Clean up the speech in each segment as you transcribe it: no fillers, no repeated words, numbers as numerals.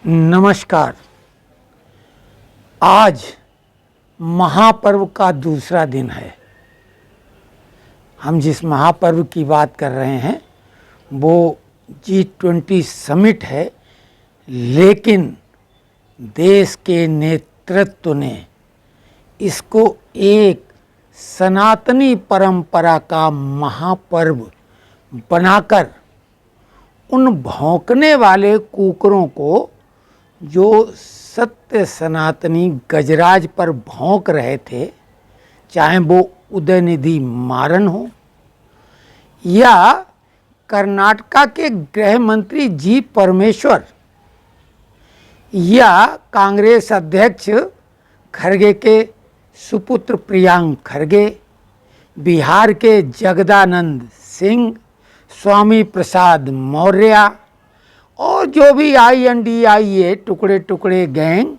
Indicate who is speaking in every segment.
Speaker 1: नमस्कार। आज महापर्व का दूसरा दिन है। हम जिस महापर्व की बात कर रहे हैं वो G20 समिट है, लेकिन देश के नेतृत्व ने इसको एक सनातनी परंपरा का महापर्व बनाकर उन भौंकने वाले कुकरों को, जो सत्य सनातनी गजराज पर भौंक रहे थे, चाहे वो उदयनिधि मारन हो या कर्नाटका के गृह मंत्री जी परमेश्वर या कांग्रेस अध्यक्ष खरगे के सुपुत्र प्रियांक खरगे, बिहार के जगदानंद सिंह, स्वामी प्रसाद मौर्य और जो भी INDIA टुकड़े टुकड़े गैंग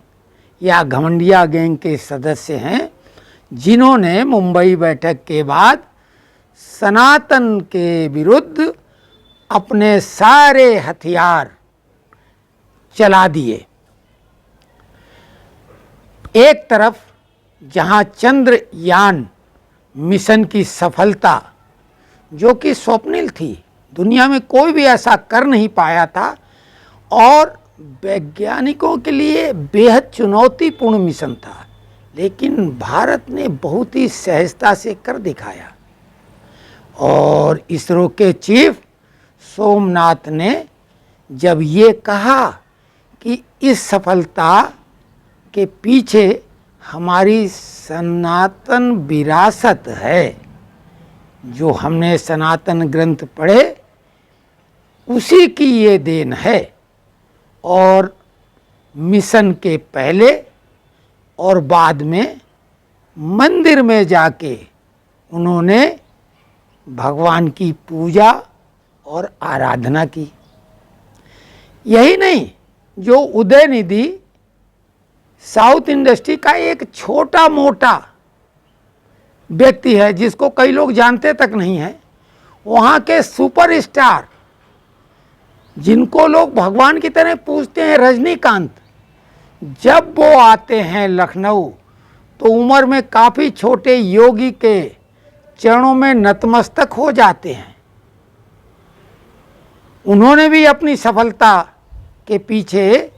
Speaker 1: या घमंडिया गैंग के सदस्य हैं, जिन्होंने मुंबई बैठक के बाद सनातन के विरुद्ध अपने सारे हथियार चला दिए। एक तरफ जहां चंद्रयान मिशन की सफलता, जो कि स्वप्निल थी, दुनिया में कोई भी ऐसा कर नहीं पाया था और वैज्ञानिकों के लिए बेहद चुनौतीपूर्ण मिशन था, लेकिन भारत ने बहुत ही सहजता से कर दिखाया। और इसरो के चीफ सोमनाथ ने जब ये कहा कि इस सफलता के पीछे हमारी सनातन विरासत है, जो हमने सनातन ग्रंथ पढ़े उसी की ये देन है, और मिशन के पहले और बाद में मंदिर में जाके उन्होंने भगवान की पूजा और आराधना की। यही नहीं, जो उदयनिधि साउथ इंडस्ट्री का एक छोटा मोटा व्यक्ति है, जिसको कई लोग जानते तक नहीं हैं, वहाँ के सुपरस्टार जिनको लोग भगवान की तरह पूजते हैं, रजनीकांत, जब वो आते हैं लखनऊ तो उम्र में काफ़ी छोटे योगी के चरणों में नतमस्तक हो जाते हैं। उन्होंने भी अपनी सफलता के पीछे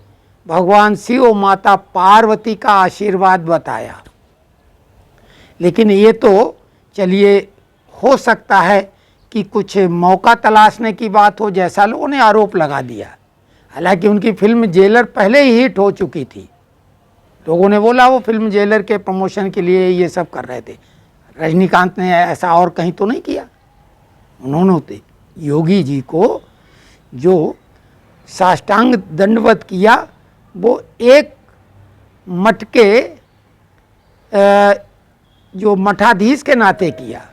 Speaker 1: भगवान शिव और माता पार्वती का आशीर्वाद बताया। लेकिन ये तो चलिए, हो सकता है कि कुछ मौका तलाशने की बात हो, जैसा लोगों ने आरोप लगा दिया। हालांकि उनकी फिल्म जेलर पहले ही हिट हो चुकी थी। लोगों ने बोला वो फिल्म जेलर के प्रमोशन के लिए ये सब कर रहे थे। रजनीकांत ने ऐसा और कहीं तो नहीं किया। उन्होंने योगी जी को जो साष्टांग दंडवत किया, वो एक मठ के जो मठाधीश के नाते किया।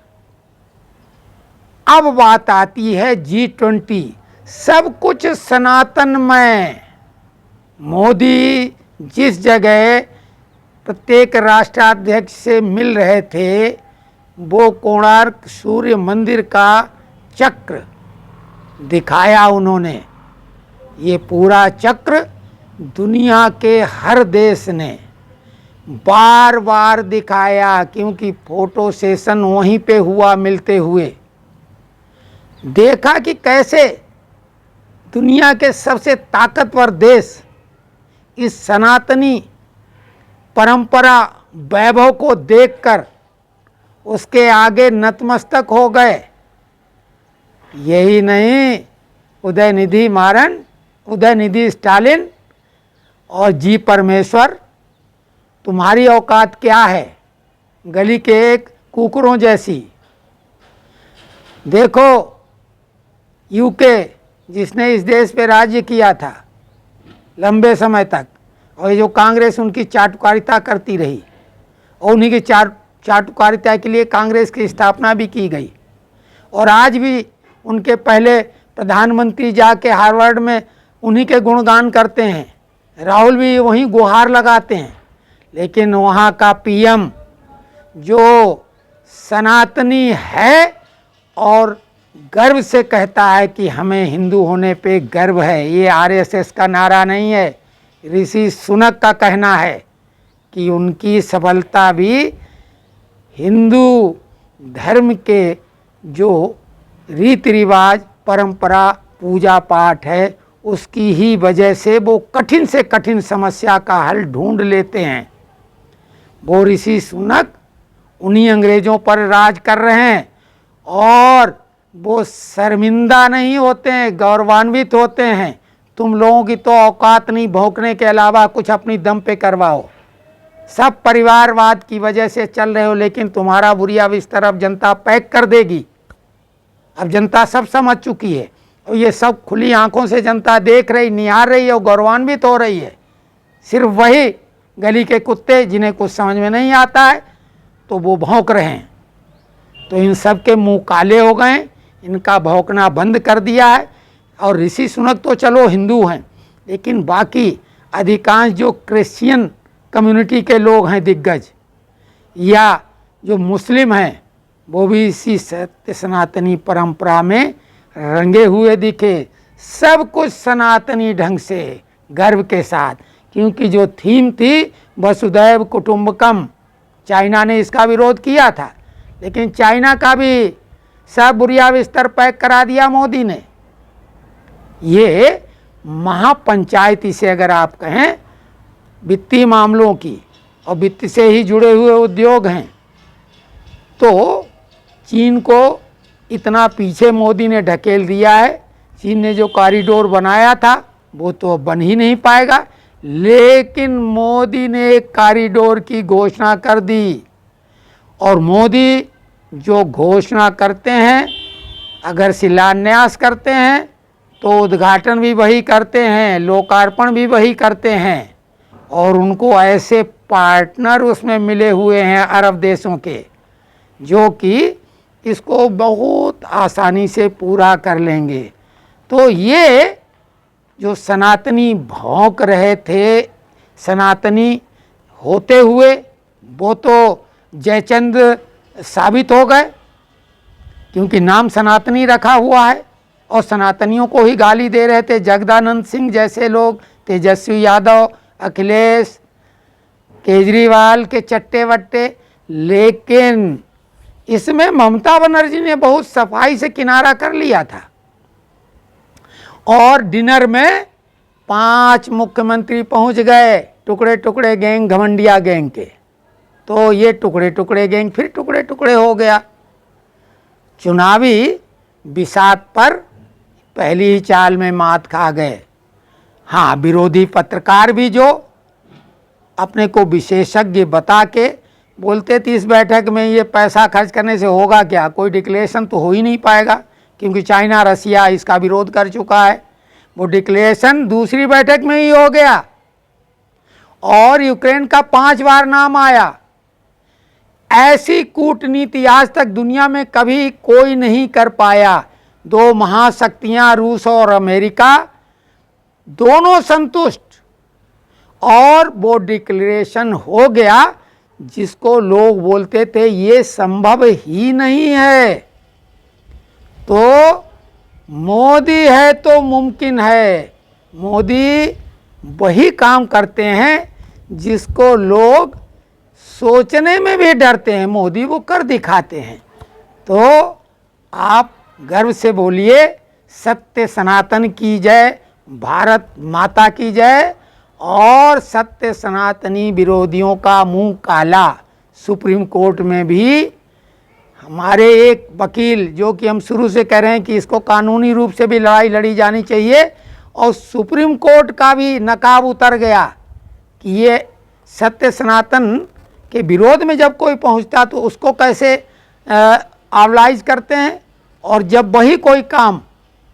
Speaker 1: अब बात आती है G20, सब कुछ सनातनमय। मोदी जिस जगह प्रत्येक राष्ट्राध्यक्ष से मिल रहे थे, वो कोणार्क सूर्य मंदिर का चक्र दिखाया उन्होंने। ये पूरा चक्र दुनिया के हर देश ने बार बार दिखाया, क्योंकि फोटो सेशन वहीं पे हुआ मिलते हुए। देखा कि कैसे दुनिया के सबसे ताकतवर देश इस सनातनी परंपरा वैभव को देखकर उसके आगे नतमस्तक हो गए। यही नहीं, उदयनिधि मारन, उदयनिधि स्टालिन और जी परमेश्वर, तुम्हारी औकात क्या है? गली के एक कुकरों जैसी। देखो, यूके जिसने इस देश पे राज्य किया था लंबे समय तक, और ये जो कांग्रेस उनकी चाटुकारिता करती रही, और उन्हीं की चाटुकारिता के लिए कांग्रेस की स्थापना भी की गई। और आज भी उनके पहले प्रधानमंत्री जाके हार्वर्ड में उन्हीं के गुणगान करते हैं, राहुल भी वहीं गुहार लगाते हैं। लेकिन वहाँ का PM जो सनातनी है और गर्व से कहता है कि हमें हिंदू होने पे गर्व है, ये RSS का नारा नहीं है, ऋषि सुनक का कहना है कि उनकी सफलता भी हिंदू धर्म के जो रीति रिवाज, परंपरा, पूजा पाठ है उसकी ही वजह से वो कठिन से कठिन समस्या का हल ढूंढ लेते हैं। वो ऋषि सुनक उन्हीं अंग्रेजों पर राज कर रहे हैं और वो शर्मिंदा नहीं होते हैं, गौरवान्वित होते हैं। तुम लोगों की तो औकात नहीं भौंकने के अलावा कुछ अपनी दम पे करवाओ। सब परिवारवाद की वजह से चल रहे हो, लेकिन तुम्हारा बुरिया बिस्तर अब जनता पैक कर देगी। अब जनता सब समझ चुकी है और ये सब खुली आंखों से जनता देख रही, निहार रही है और गौरवान्वित हो रही है। सिर्फ वही गली के कुत्ते जिन्हें कुछ समझ में नहीं आता है तो वो भौंक रहे हैं। तो इन सब के मुंह काले हो गए, इनका भौंकना बंद कर दिया है। और ऋषि सुनक तो चलो हिंदू हैं, लेकिन बाकी अधिकांश जो क्रिश्चियन कम्युनिटी के लोग हैं दिग्गज, या जो मुस्लिम हैं, वो भी इसी सत्य सनातनी परंपरा में रंगे हुए दिखे। सब कुछ सनातनी ढंग से गर्व के साथ, क्योंकि जो थीम थी वसुधैव कुटुंबकम, चाइना ने इसका विरोध किया था, लेकिन चाइना का भी सब बुरिया बिस्तर पैक करा दिया मोदी ने। ये महापंचायत इसे अगर आप कहें वित्तीय मामलों की, और वित्त से ही जुड़े हुए उद्योग हैं, तो चीन को इतना पीछे मोदी ने ढकेल दिया है। चीन ने जो कॉरिडोर बनाया था वो तो बन ही नहीं पाएगा, लेकिन मोदी ने एक कॉरिडोर की घोषणा कर दी। और मोदी जो घोषणा करते हैं, अगर शिलान्यास करते हैं तो उद्घाटन भी वही करते हैं, लोकार्पण भी वही करते हैं। और उनको ऐसे पार्टनर उसमें मिले हुए हैं अरब देशों के, जो कि इसको बहुत आसानी से पूरा कर लेंगे। तो ये जो सनातनी भौंक रहे थे सनातनी होते हुए, वो तो जयचंद साबित हो गए, क्योंकि नाम सनातनी रखा हुआ है और सनातनियों को ही गाली दे रहे थे। जगदानंद सिंह जैसे लोग, तेजस्वी यादव, अखिलेश, केजरीवाल के चट्टे वट्टे। लेकिन इसमें ममता बनर्जी ने बहुत सफाई से किनारा कर लिया था। और डिनर में 5 मुख्यमंत्री पहुंच गए, टुकड़े टुकड़े गैंग, घमंडिया गैंग के। तो ये टुकड़े टुकड़े गैंग फिर टुकड़े टुकड़े हो गया। चुनावी बिसात पर पहली ही चाल में मात खा गए। हाँ, विरोधी पत्रकार भी जो अपने को विशेषज्ञ बता के बोलते थे इस बैठक में ये पैसा खर्च करने से होगा क्या, कोई डिक्लेरेशन तो हो ही नहीं पाएगा, क्योंकि चाइना रसिया इसका विरोध कर चुका है। वो डिक्लेरेशन दूसरी बैठक में ही हो गया और यूक्रेन का 5 बार नाम आया। ऐसी कूटनीति आज तक दुनिया में कभी कोई नहीं कर पाया। 2 महाशक्तियां रूस और अमेरिका दोनों संतुष्ट, और वो डिक्लेरेशन हो गया जिसको लोग बोलते थे ये संभव ही नहीं है। तो मोदी है तो मुमकिन है। मोदी वही काम करते हैं जिसको लोग सोचने में भी डरते हैं, मोदी वो कर दिखाते हैं। तो आप गर्व से बोलिए सत्य सनातन की जय, भारत माता की जय। और सत्य सनातनी विरोधियों का मुंह काला। सुप्रीम कोर्ट में भी हमारे एक वकील, जो कि हम शुरू से कह रहे हैं कि इसको कानूनी रूप से भी लड़ाई लड़ी जानी चाहिए, और सुप्रीम कोर्ट का भी नकाब उतर गया कि ये सत्य सनातन के विरोध में जब कोई पहुंचता तो उसको कैसे आवलाइज करते हैं, और जब वही कोई काम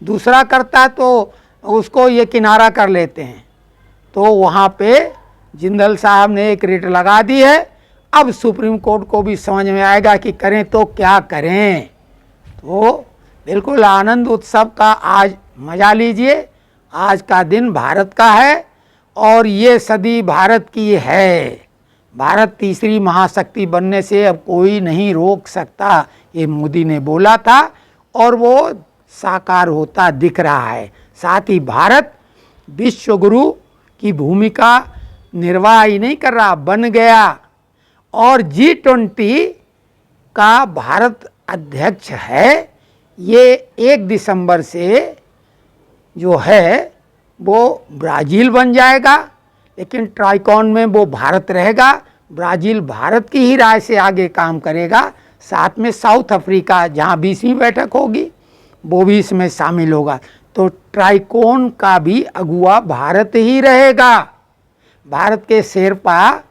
Speaker 1: दूसरा करता तो उसको ये किनारा कर लेते हैं। तो वहाँ पे जिंदल साहब ने एक रिट लगा दी है। अब सुप्रीम कोर्ट को भी समझ में आएगा कि करें तो क्या करें। तो बिल्कुल आनंद उत्सव का आज मज़ा लीजिए। आज का दिन भारत का है और ये सदी भारत की है। भारत तीसरी महाशक्ति बनने से अब कोई नहीं रोक सकता, ये मोदी ने बोला था और वो साकार होता दिख रहा है। साथ ही भारत विश्व गुरु की भूमिका निर्वाह ही नहीं कर रहा, बन गया। और G20 का भारत अध्यक्ष है। ये 1 दिसंबर से जो है वो ब्राज़ील बन जाएगा, लेकिन ट्राइकॉन में वो भारत रहेगा। ब्राज़ील भारत की ही राय से आगे काम करेगा। साथ में साउथ अफ्रीका, जहाँ 20वीं बैठक होगी, वो भी इसमें शामिल होगा। तो ट्राइकॉन का भी अगुवा भारत ही रहेगा। भारत के शेरपा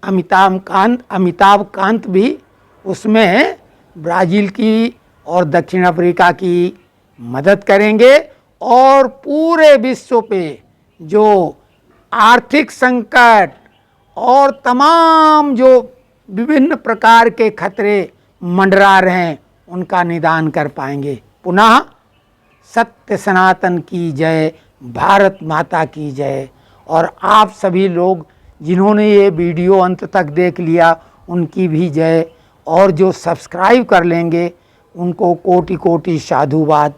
Speaker 1: अमिताभ कांत भी उसमें ब्राज़ील की और दक्षिण अफ्रीका की मदद करेंगे। और पूरे विश्व पे जो आर्थिक संकट और तमाम जो विभिन्न प्रकार के खतरे मंडरा रहे हैं, उनका निदान कर पाएंगे। पुनः सत्य सनातन की जय, भारत माता की जय। और आप सभी लोग जिन्होंने ये वीडियो अंत तक देख लिया, उनकी भी जय। और जो सब्सक्राइब कर लेंगे, उनको कोटि कोटि साधुवाद।